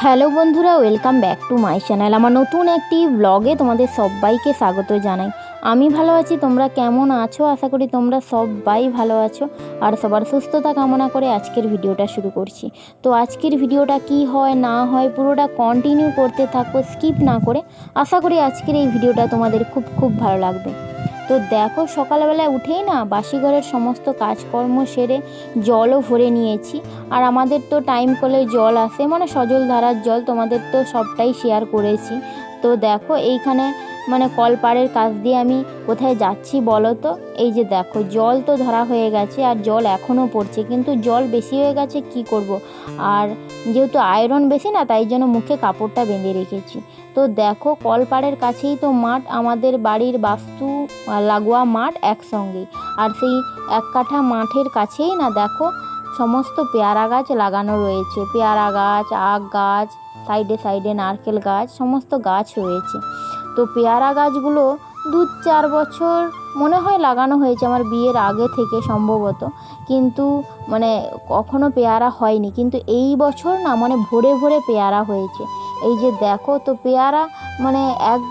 Hello বন্ধুরা, welcome back to my channel. আমার নতুন একটি ব্লগে তোমাদের সবাইকে স্বাগত জানাই। আমি ভালো আছি, তোমরা কেমন আছো? আশা করি তোমরা সবাই ভালো আছো আর সবার সুস্থতা কামনা করে আজকের ভিডিওটা শুরু করছি। তো আজকের ভিডিওটা কি হয় না হয় পুরোটা কন্টিনিউ করতে থাকো, স্কিপ না করে। আশা করি আজকের এই ভিডিওটা তোমাদের খুব ভালো লাগবে। তো দেখো, সকালবেলায় উঠেই না বাসি ঘরের সমস্ত কাজকর্ম সেরে জলও ভরে নিয়েছি। আর আমাদের তো টাইম কলে জল আসে, মানে সজল ধারার জল, তোমাদের তো সবটাই শেয়ার করেছি। তো দেখো এইখানে মানে কলপাড়ের কাছ দিয়ে আমি কোথায় যাচ্ছি বলো তো? এই যে দেখো, জল তো ধরা হয়ে গেছে আর জল এখনও পড়ছে, কিন্তু জল বেশি হয়ে গেছে কি করব। আর যেহেতু আয়রন বেশি না, তাই জন্য মুখে কাপড়টা বেঁধে রেখেছি। তো দেখো, কলপাড়ের কাছেই তো মাঠ, আমাদের বাড়ির বাস্তু লাগোয়া মাঠ একসঙ্গেই। আর সেই এক কাঠা মাঠের কাছেই না দেখো সমস্ত পেয়ারা গাছ লাগানো রয়েছে। পেয়ারা গাছ, আখ গাছ, সাইডে সাইডে নারকেল গাছ, সমস্ত গাছ রয়েছে। তো পেয়ারা গাছগুলো 2-4 বছর মনে হয় লাগানো হয়েছে আমার বিয়ের আগে থেকে সম্ভবত, কিন্তু মানে কখনো পেয়ারা হয়নি। কিন্তু এই বছর না মানে ভরে ভরে পেয়ারা হয়েছে। এই যে দেখো, তো পেয়ারা মানে এক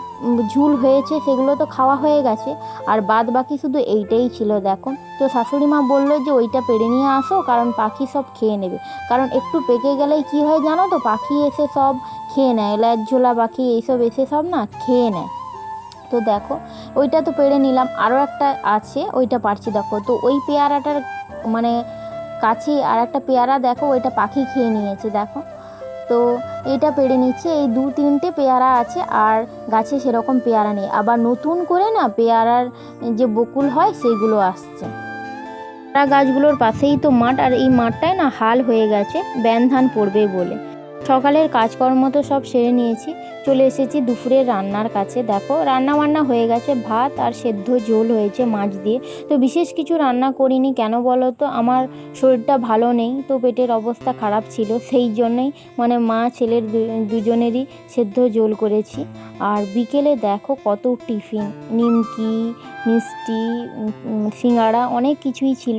ঝুল হয়েছে, সেগুলো তো খাওয়া হয়ে গেছে। আর বাদ বাকি শুধু এইটাই ছিল দেখো। তো শাশুড়ি মা বললো যে ওইটা পেড়ে নিয়ে আসো, কারণ পাখি সব খেয়ে নেবে। কারণ একটু পেকে গেলেই কি হয় জানো তো, পাখি এসে সব খেয়ে নেয়, ল্যাজঝোলা পাখি এইসব এসে সব না খেয়ে নেয়। তো দেখো, ওইটা তো পেড়ে নিলাম, আরও একটা আছে ওইটা পারছি দেখো। তো ওই পেয়ারাটার মানে কাছে আর একটা পেয়ারা দেখো, ওইটা পাখি খেয়ে নিয়েছে দেখো। তো এটা পেড়ে নিচ্ছে, এই 2-3টে পেয়ারা আছে আর গাছে সেরকম পেয়ারা নেই। আবার নতুন করে না পেয়ারার যে বকুল হয় সেইগুলো আসছে। পেয়ারা গাছগুলোর পাশেই তো মাঠ, আর এই মাঠটায় না হাল হয়ে গেছে ব্যান ধান পড়বে বলে। সকালের কাজকর্ম তো সব সেরে নিয়েছি, চলে এসেছি দুপুরের রান্নার কাছে। দেখো, রান্না বান্না হয়ে গেছে, ভাত আর সেদ্ধ ঝোল হয়েছে মাছ দিয়ে। তো বিশেষ কিছু রান্না করিনি, কেন বলো তো, আমার শরীরটা ভালো নেই, তো পেটের অবস্থা খারাপ ছিল, সেই জন্যই মানে মা ছেলের দুজনেরই সেদ্ধ ঝোল করেছি। আর বিকেলে দেখো কত টিফিন, নিমকি, মিষ্টি, সিঙ্গাড়া, অনেক কিছুই ছিল।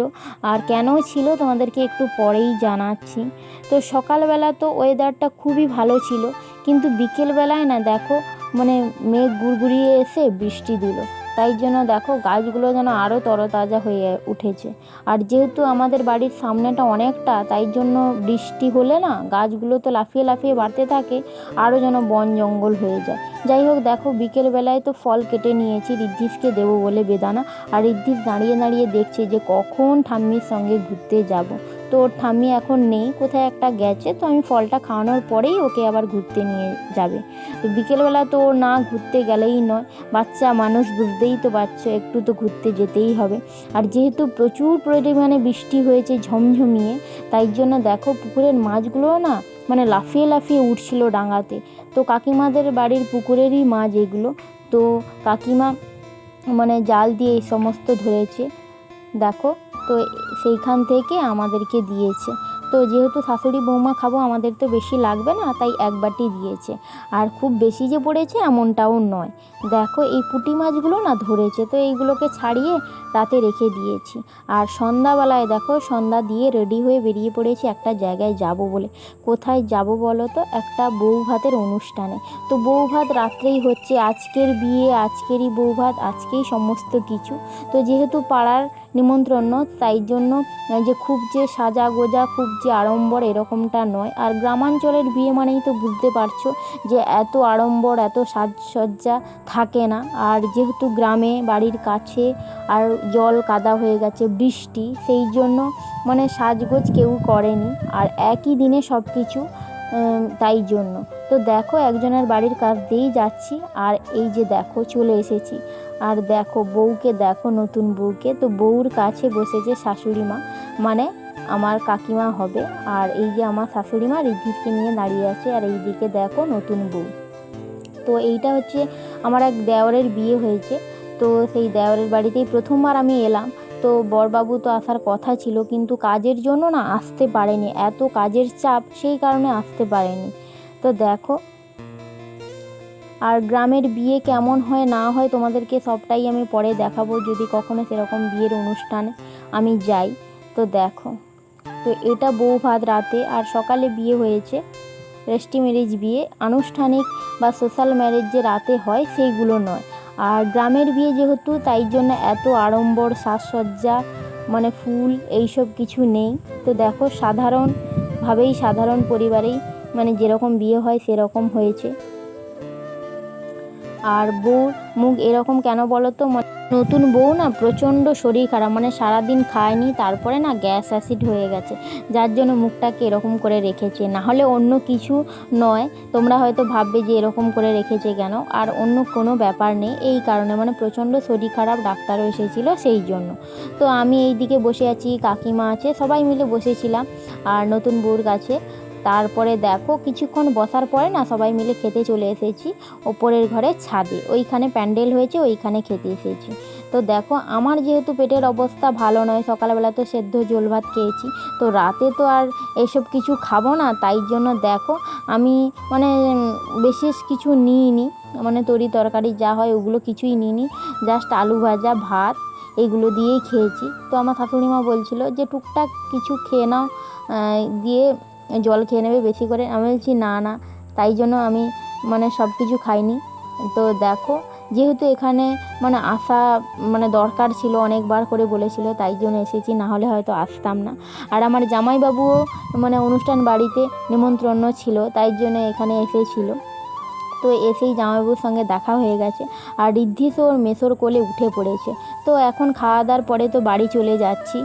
আর কেন ছিল তোমাদেরকে একটু পরেই জানাচ্ছি। তো সকালবেলা তো ওয়েদারটা খুবই ভালো ছিল, কিন্তু বিকেলবেলায় না দেখো মানে মেঘ গুড়গুড়িয়ে এসে বৃষ্টি দিল। তাই জন্য দেখো গাছগুলো যেন আরও তরতাজা হয়ে উঠেছে। আর যেহেতু আমাদের বাড়ির সামনেটা অনেকটা, তাই জন্য বৃষ্টি হলে না গাছগুলো তো লাফিয়ে লাফিয়ে বাড়তে থাকে, আরও যেন বন জঙ্গল হয়ে যায়। যাই হোক, দেখো বিকেলবেলায় তো ফল কেটে নিয়েছি ঋদ্ধিসকে দেবো বলে, বেদানা। আর ঋদ্ধিস দাঁড়িয়ে দাঁড়িয়ে দেখছে যে কখন ঠাম্মির সঙ্গে ঘুরতে যাব। তো ওর ঠাম্মি এখন নেই, কোথায় একটা গেছে, তো আমি ফলটা খাওয়ানোর পরেই ওকে আবার ঘুরতে নিয়ে যাবে। তো বিকেলবেলা তো ও না ঘুরতে গেলেই নয়, বাচ্চা মানুষ বুঝতেই তো পারছো, একটু তো ঘুরতে যেতেই হবে। আর যেহেতু প্রচুর পরিমাণে বৃষ্টি হয়েছে ঝমঝমিয়ে, তাই জন্য দেখো পুকুরের মাছগুলোও না মানে লাফিয়ে লাফিয়ে উঠছিল ডাঙাতে। তো কাকিমাদের বাড়ির পুকুরেরই মাছ এগুলো। তো কাকিমা মানে জাল দিয়ে এই সমস্ত ধরেছে দেখো। তো সেইখান থেকে আমাদেরকে দিয়েছে। তো যেহেতু শাশুড়ি বৌমা খাবো, আমাদের তো বেশি লাগবে না, তাই এক বাটি দিয়েছে। আর খুব বেশি যে পড়েছে এমনটাও নয়। দেখো এই পুঁটি মাছগুলো না ধরেছে, তো এইগুলোকে ছাড়িয়ে রাতে রেখে দিয়েছি। আর সন্ধ্যাবেলায় দেখো, সন্ধ্যা দিয়ে রেডি হয়ে বেরিয়ে পড়েছি একটা জায়গায় যাব বলে। কোথায় যাব বলো তো? একটা বউ ভাতের অনুষ্ঠানে। তো বউ ভাত রাত্রেই হচ্ছে, আজকের বিয়ে, আজকেরই বউ ভাত, আজকেই সমস্ত কিছু। তো যেহেতু পাড়ার নিমন্ত্রণ, তাই জন্য যে খুব যে সাজা গোজা, খুব যে আড়ম্বর এরকমটা নয়। আর গ্রামাঞ্চলের বিয়ে মানেই তো বুঝতে পারছো যে এত আড়ম্বর, এত সাজসজ্জা থাকে না। আর যেহেতু গ্রামে বাড়ির কাছে, আর জল কাদা হয়ে গেছে বৃষ্টি, সেই জন্য মানে সাজগোজ কেউ করেনি। আর একই দিনে সব কিছু, তাই জন্য। তো দেখো একজনের বাড়ির কাছ দিয়েই যাচ্ছি, আর এই যে দেখো চলে এসেছি। আর দেখো বউকে দেখো, নতুন বউকে। তো বউর কাছে বসেছে শাশুড়ি মা, মানে আমার কাকিমা হবে। আর এই যে আমার শাশুড়ি মা ঋদ্ধিকে নিয়ে দাঁড়িয়ে আছে, আর এই দিকে দেখো নতুন বউ। তো এইটা হচ্ছে আমার এক দেওরের বিয়ে হয়েছে। তো সেই দেওরের বাড়িতেই প্রথমবার আমি এলাম। তো বরবাবু তো আসার কথা ছিল, কিন্তু কাজের জন্য না আসতে পারেনি, এত কাজের চাপ, সেই কারণে আসতে পারেনি। তো দেখো, আর গ্রামের বিয়ে কেমন হয় না হয় তোমাদেরকে সবটাই আমি পরে দেখাবো, যদি কখনো সেরকম বিয়ের অনুষ্ঠানে আমি যাই। তো দেখো, তো এটা বউ ভাত রাতে, আর সকালে বিয়ে হয়েছে। রেজিস্ট্রি ম্যারেজ বিয়ে, আনুষ্ঠানিক বা সোশ্যাল ম্যারেজ যে রাতে হয় সেইগুলো নয়। আর গ্রামের বিয়ে যেহেতু, তাই জন্য এত আড়ম্বর সাজসজ্জা মানে ফুল এইসব কিছু নেই। তো দেখো সাধারণ পরিবারেই মানে যেরকম বিয়ে হয় সেরকম হয়েছে। আর বউর মুখ এরকম কেন বলো তো, নতুন বউ না প্রচণ্ড শরীর খারাপ, মানে সারাদিন খায়নি, তারপরে না গ্যাস অ্যাসিড হয়ে গেছে, যার জন্য মুখটাকে এরকম করে রেখেছে। না হলে অন্য কিছু নয়, তোমরা হয়তো ভাববে যে এরকম করে রেখেছে কেন, আর অন্য কোনো ব্যাপার নেই। এই কারণে মানে প্রচণ্ড শরীর খারাপ, ডাক্তারও এসেছিলো সেই জন্য। তো আমি এই দিকে বসে আছি, কাকিমা আছে, সবাই মিলে বসেছিলাম আর নতুন বউর কাছে। তারপরে দেখো কিছুক্ষণ বসার পরে না সবাই মিলে খেতে চলে এসেছি ওপরের ঘরে ছাদে, ওইখানে প্যান্ডেল হয়েছে, ওইখানে খেতে এসেছি। তো দেখো আমার যেহেতু পেটের অবস্থা ভালো নয়, সকালবেলা তো সেদ্ধ ঝোল ভাত খেয়েছি, তো রাতে তো আর এসব কিছু খাবো না, তাই জন্য দেখো আমি মানে বিশেষ কিছু নিইনি, মানে তরি তরকারি যা হয় ওগুলো কিছুই নিইনি, জাস্ট আলু ভাজা ভাত এইগুলো দিয়েই খেয়েছি। তো আমার শাশুড়ি মা বলছিল যে টুকটাক কিছু খেয়ে নাও, দিয়ে জল খেয়ে নেবে বেশি করে। আমি বলছি না না, তাই জন্য আমি মানে সব কিছু খাইনি। তো দেখো যেহেতু এখানে মানে আসা মানে দরকার ছিল, অনেকবার করে বলেছিল, তাই জন্য এসেছি, না হলে হয়তো আসতাম না। আর আমার জামাইবাবুও মানে অনুষ্ঠান বাড়িতে নিমন্ত্রণ ছিল, তাই জন্য এখানে এসেছিল। তো এসেই জামাইবাবুর সঙ্গে দেখা হয়ে গেছে, আর ঋদ্ধি ওর মেসোর কোলে উঠে পড়েছে। তো এখন খাওয়া দাওয়ার পরে তো বাড়ি চলে যাচ্ছি,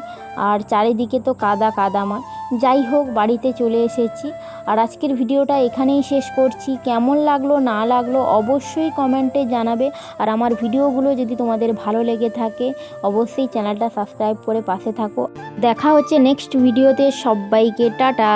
আর চারিদিকে তো কাদা কাদাময়। যাই হোক বাড়িতে চলে এসেছি, আর আজকের ভিডিওটা এখানেই শেষ করছি। কেমন লাগলো না লাগলো অবশ্যই কমেন্টে জানাবে, আর আমার ভিডিওগুলো যদি তোমাদের ভালো লেগে থাকে অবশ্যই চ্যানেলটা সাবস্ক্রাইব করে পাশে থাকো। দেখা হচ্ছে নেক্সট ভিডিওতে, সবাইকে টাটা।